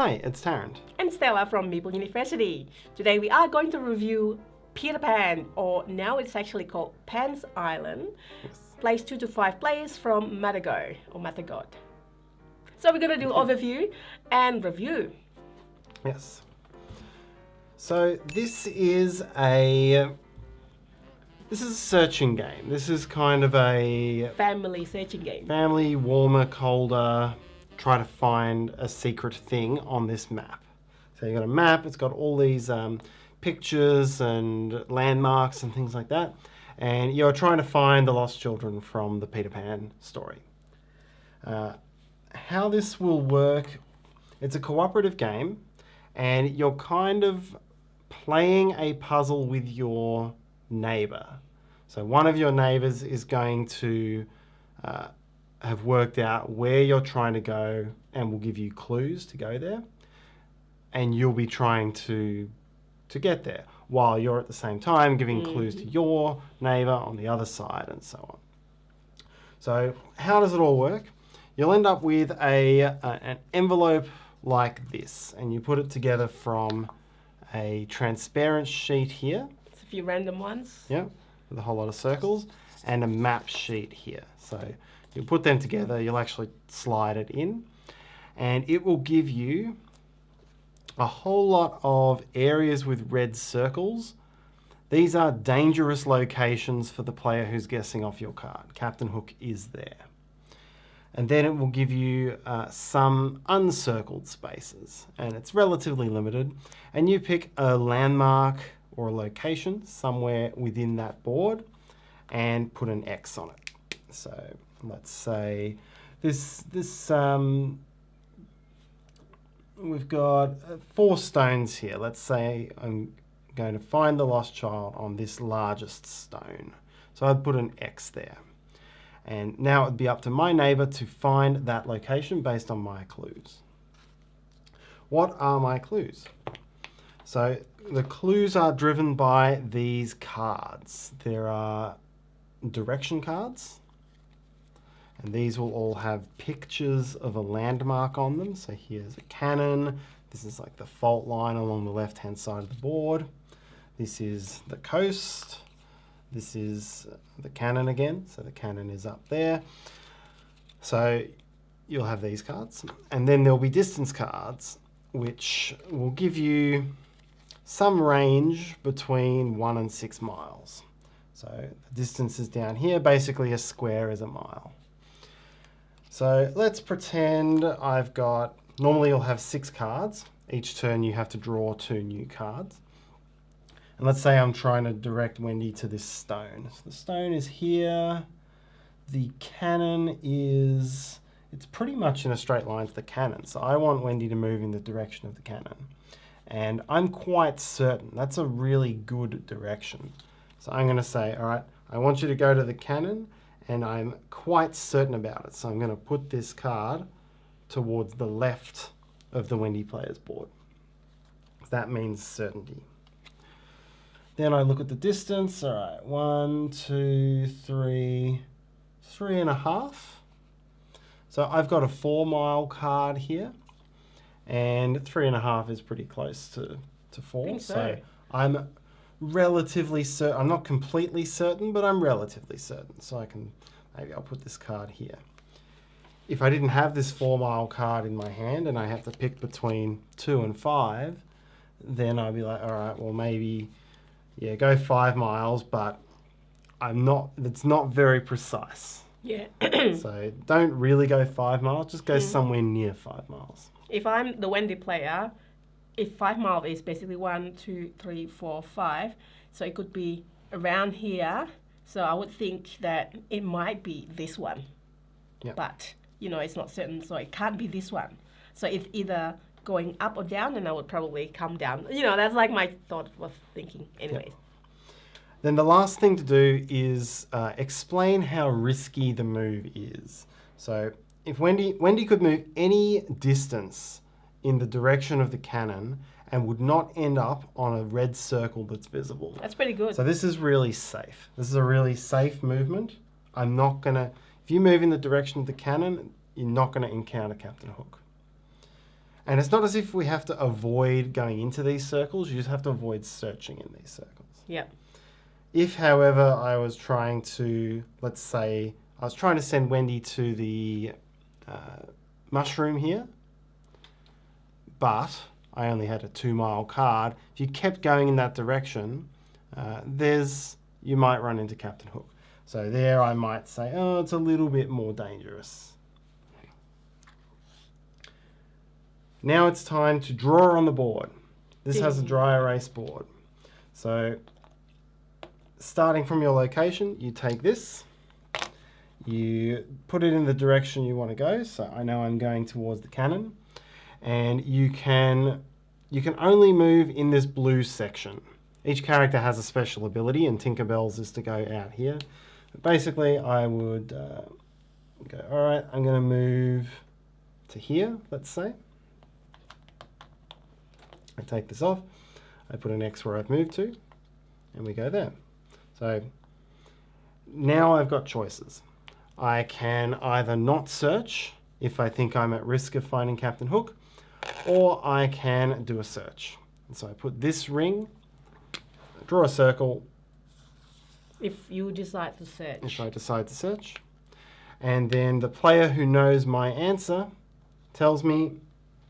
Hi, it's Tarrant. And Stella from Meeple University. Today we are going to review Peter Pan, or now it's actually called Pan's Island. Yes. Plays 2 to 5 players from Matago or Matagod. So we're going to do overview and review. Yes. So this is a searching game. This is kind of a Family searching game. family, warmer, colder, try to find a secret thing on this map. So you've got a map, it's got all these pictures and landmarks and things like that. And you're trying to find the lost children from the Peter Pan story. How this will work, it's a cooperative game and you're kind of playing a puzzle with your neighbour. So one of your neighbours is going to have worked out where you're trying to go and will give you clues to go there. And you'll be trying to get there while you're at the same time giving clues to your neighbour on the other side and so on. So how does it all work? You'll end up with an envelope like this, and you put it together from a transparent sheet here. It's a few random ones. Yeah, with a whole lot of circles, and a map sheet here. So you put them together, you'll actually slide it in, and it will give you a whole lot of areas with red circles. These are dangerous locations for the player who's guessing off your card. Captain Hook is there. And then it will give you some uncircled spaces, and it's relatively limited. And you pick a landmark or a location somewhere within that board and put an X on it. So let's say we've got 4 stones here. Let's say I'm going to find the lost child on this largest stone. So I'd put an X there. And now it would be up to my neighbour to find that location based on my clues. What are my clues? So the clues are driven by these cards. There are direction cards, and these will all have pictures of a landmark on them. So here's a cannon. This is like the fault line along the left-hand side of the board. This is the coast. This is the cannon again, so the cannon is up there. So you'll have these cards. And then there'll be distance cards, which will give you some range between 1 and 6 miles. So the distance is down here. Basically, a square is a mile. So let's pretend I've got, normally you'll have 6 cards. Each turn you have to draw 2 new cards. And let's say I'm trying to direct Wendy to this stone. So the stone is here. The cannon is, it's pretty much in a straight line to the cannon. So I want Wendy to move in the direction of the cannon. And I'm quite certain that's a really good direction. So I'm going to say, all right, I want you to go to the cannon, and I'm quite certain about it. So I'm going to put this card towards the left of the Wendy player's board. That means certainty. Then I look at the distance. All right, 1, 2, 3, 3.5. So I've got a 4-mile card here, and 3.5 is pretty close to 4. I think so I'm relatively certain. I'm not completely certain, but I'm relatively certain. So maybe I'll put this card here. If I didn't have this 4-mile card in my hand and I have to pick between 2 and 5, then I'd be like, all right, well maybe, yeah, go 5 miles, but it's not very precise. Yeah. So don't really go 5 miles, just go somewhere near 5 miles. If I'm the Wendy player, if 5 miles is basically 1, 2, 3, 4, 5, so it could be around here. So I would think that it might be this one. Yep. But, it's not certain, so it can't be this one. So it's either going up or down, and I would probably come down. That's like my thought was thinking anyways. Yep. Then the last thing to do is explain how risky the move is. So if Wendy could move any distance in the direction of the cannon and would not end up on a red circle that's visible. That's pretty good. So this is really safe. This is a really safe movement. If you move in the direction of the cannon, you're not going to encounter Captain Hook. And it's not as if we have to avoid going into these circles, you just have to avoid searching in these circles. Yeah. If, however, I was trying to, let's say, I was trying to send Wendy to the mushroom here, but I only had a 2-mile card. If you kept going in that direction, you might run into Captain Hook. So there I might say, oh, it's a little bit more dangerous. Now it's time to draw on the board. This has a dry erase board. So starting from your location, you take this, you put it in the direction you want to go. So I know I'm going towards the cannon, and you can only move in this blue section. Each character has a special ability, and Tinkerbell's is to go out here. But basically, I would go, all right, I'm going to move to here, let's say. I take this off, I put an X where I've moved to, and we go there. So now I've got choices. I can either not search if I think I'm at risk of finding Captain Hook, or I can do a search. And so I put this ring, draw a circle. If you decide to search. If I decide to search. And then the player who knows my answer tells me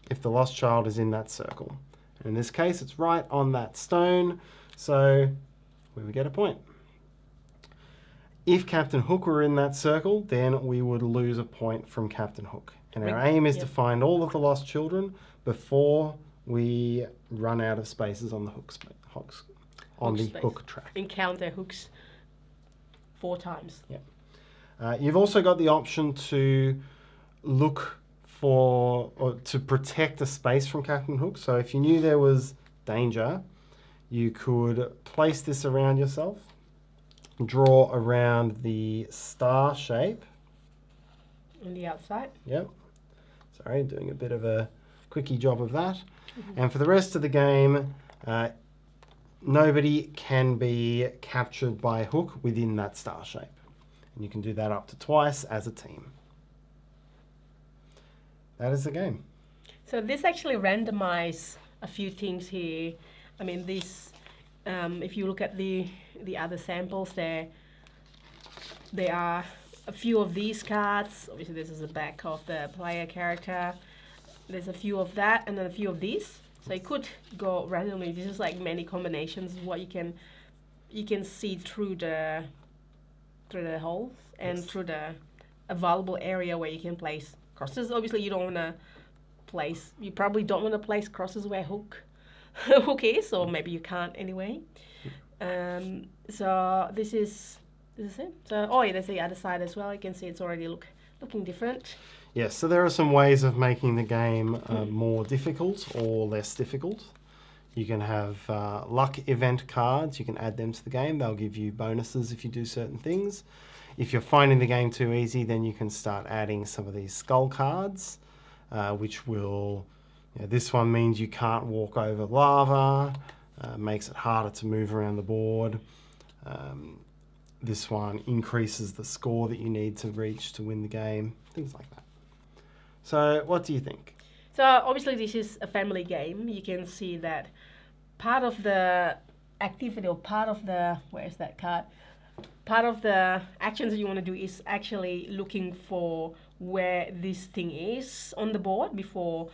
if the lost child is in that circle. And in this case, it's right on that stone, so we would get a point. If Captain Hook were in that circle, then we would lose a point from Captain Hook. And our aim is to find all of the lost children before we run out of spaces on the hook track. Encounter hooks 4 times. Yeah. You've also got the option to look for, or to protect a space from Captain Hook. So if you knew there was danger, you could place this around yourself, draw around the star shape. On the outside? Yep. Sorry, doing a bit of a quickie job of that. And for the rest of the game, nobody can be captured by Hook within that star shape. And you can do that up to twice as a team. That is the game. So this actually randomizes a few things here. I mean, this, if you look at the other samples there are a few of these cards. Obviously, this is the back of the player character. There's a few of that, and then a few of these. So it could go randomly. This is like many combinations of what you can see through the holes and through the available area where you can place crosses. Obviously, you probably don't want to place crosses where Hook is, or maybe you can't anyway. So this is it. So there's the other side as well. You can see it's already looking different. Yes, so there are some ways of making the game more difficult or less difficult. You can have luck event cards. You can add them to the game. They'll give you bonuses if you do certain things. If you're finding the game too easy, then you can start adding some of these skull cards, which will... this one means you can't walk over lava, makes it harder to move around the board. This one increases the score that you need to reach to win the game, things like that. So what do you think? So obviously this is a family game. You can see that part of the activity, or part of the, where's that card? Part of the actions that you want to do is actually looking for where this thing is on the board before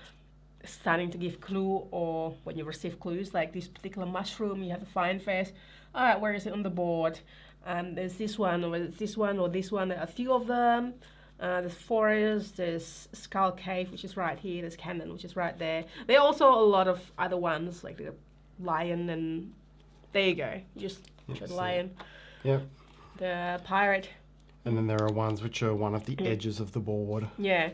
starting to give clue, or when you receive clues, like this particular mushroom, you have to find first, all right, where is it on the board? And there's this one, or this one, or this one, a few of them. There's forest, there's Skull Cave, which is right here, there's Cannon, which is right there. There are also a lot of other ones, like the lion, and there you go. You just show the lion. Yep. The pirate. And then there are ones which are one of the edges of the board. Yeah.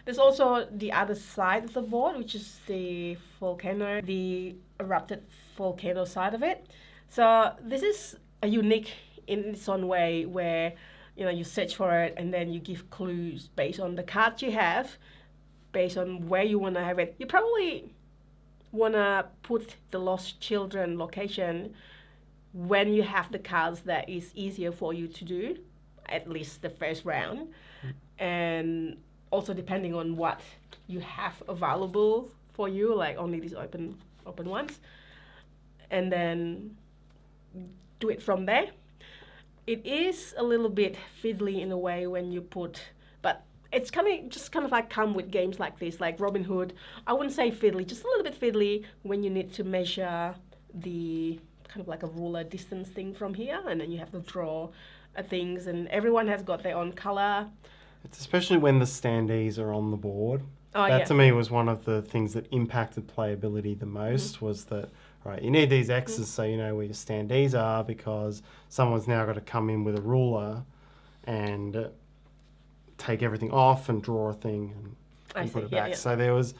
There's also the other side of the board, which is the volcano, the erupted volcano side of it. So this is a unique in its own way, where you search for it and then you give clues based on the cards you have, based on where you want to have it. You probably want to put the lost children location when you have the cards that is easier for you to do, at least the first round. And also depending on what you have available for you, like only these open ones, and then do it from there. It is a little bit fiddly in a way when you put, but it's kind of like come with games like this, like Robin Hood. I wouldn't say fiddly, just a little bit fiddly when you need to measure the kind of like a ruler distance thing from here, and then you have to draw things, and everyone has got their own color. It's especially when the standees are on the board. Oh, That yeah. to me was one of the things that impacted playability the most, was that, right, you need these X's so you know where your standees are, because someone's now got to come in with a ruler and take everything off and draw a thing and put it back. Yeah. So there was,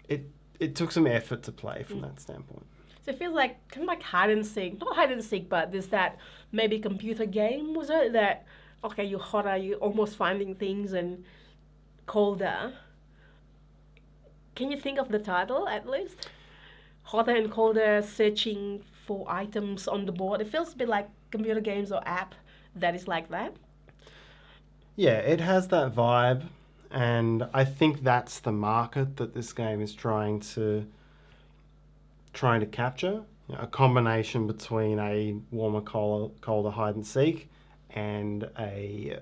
it took some effort to play from that standpoint. So it feels like kind of like hide and seek, not hide and seek, but there's that maybe computer game, was it? That, okay, you're hotter, you're almost finding things, and colder. Can you think of the title at least? Hotter and colder, searching for items on the board. It feels a bit like computer games or app that is like that. Yeah, it has that vibe, and I think that's the market that this game is trying to capture. You know, a combination between a warmer, colder hide and seek and a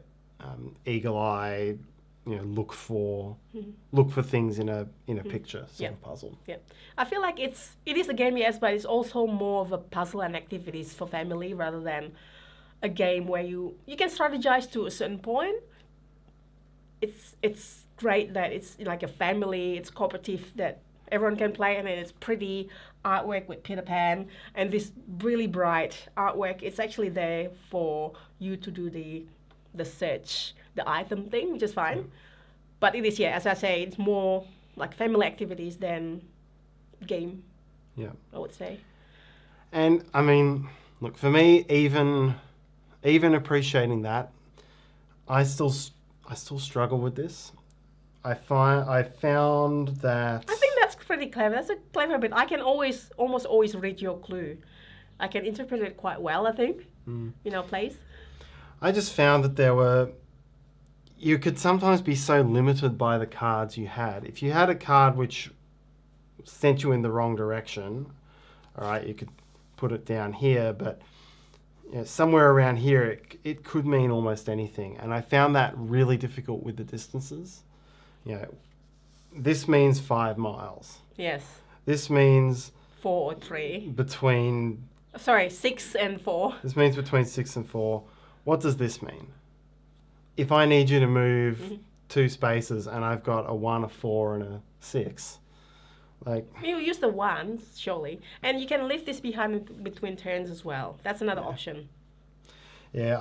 eagle-eye, look for things in a picture sort of puzzle. Yeah, I feel like it is a game, yes, but it's also more of a puzzle and activities for family rather than a game where you can strategize to a certain point. It's great that it's like a family, it's cooperative, that everyone can play, and then it's pretty artwork with Peter Pan and this really bright artwork. It's actually there for you to do the search, the item thing, which is fine. But it is, yeah, as I say, it's more like family activities than game. Yeah, I would say. And I mean, look, for me, even appreciating that, I still struggle with this. I found that I think that's pretty clever. That's a clever bit. I can almost always read your clue. I can interpret it quite well, I think. Plays. I just found that you could sometimes be so limited by the cards you had. If you had a card which sent you in the wrong direction, all right, you could put it down here, but somewhere around here, it could mean almost anything. And I found that really difficult with the distances. This means 5 miles. Yes. This means 4 or 3. Between... Sorry, 6 and 4. This means between 6 and 4. What does this mean? If I need you to move 2 spaces and I've got a 1, a 4, and a 6, you use the 1, surely, and you can leave this behind between turns as well. That's another option. Yeah,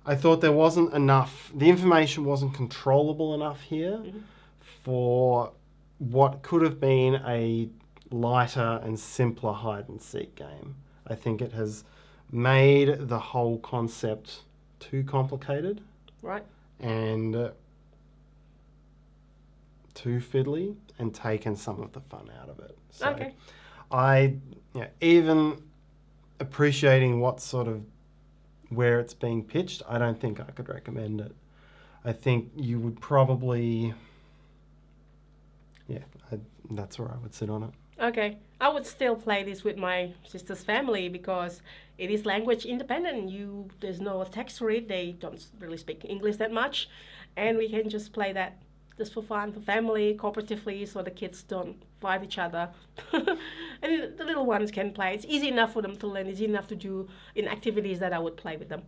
I thought there wasn't enough. The information wasn't controllable enough here for what could have been a lighter and simpler hide and seek game. I think it has made the whole concept too complicated. Right. And too fiddly, and taken some of the fun out of it. So Okay. Even appreciating where it's being pitched, I don't think I could recommend it. I think you would probably, that's where I would sit on it. Okay. I would still play this with my sister's family because it is language independent. There's no text to read. They don't really speak English that much. And we can just play that just for fun, for family, cooperatively, so the kids don't fight each other. And the little ones can play. It's easy enough for them to learn. It's easy enough to do in activities that I would play with them.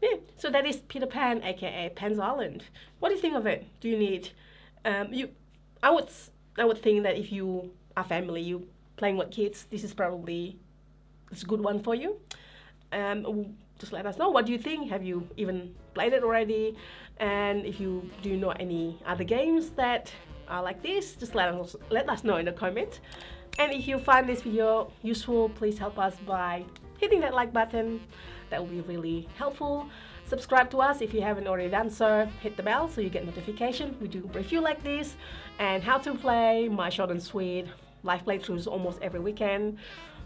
Yeah. So that is Peter Pan, aka Pan's Island. What do you think of it? Do you need... I would think that if you are family, you playing with kids, this is probably a good one for you. Just let us know, what do you think? Have you even played it already? And if you do know any other games that are like this, just let us know in the comments. And if you find this video useful, please help us by hitting that like button. That will be really helpful. Subscribe to us if you haven't already done so. Hit the bell so you get notification. We do review like this and how to play, my short and sweet live playthroughs almost every weekend.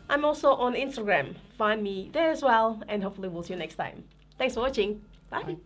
I'm also on Instagram. Find me there as well, and hopefully we'll see you next time. Thanks for watching. Bye.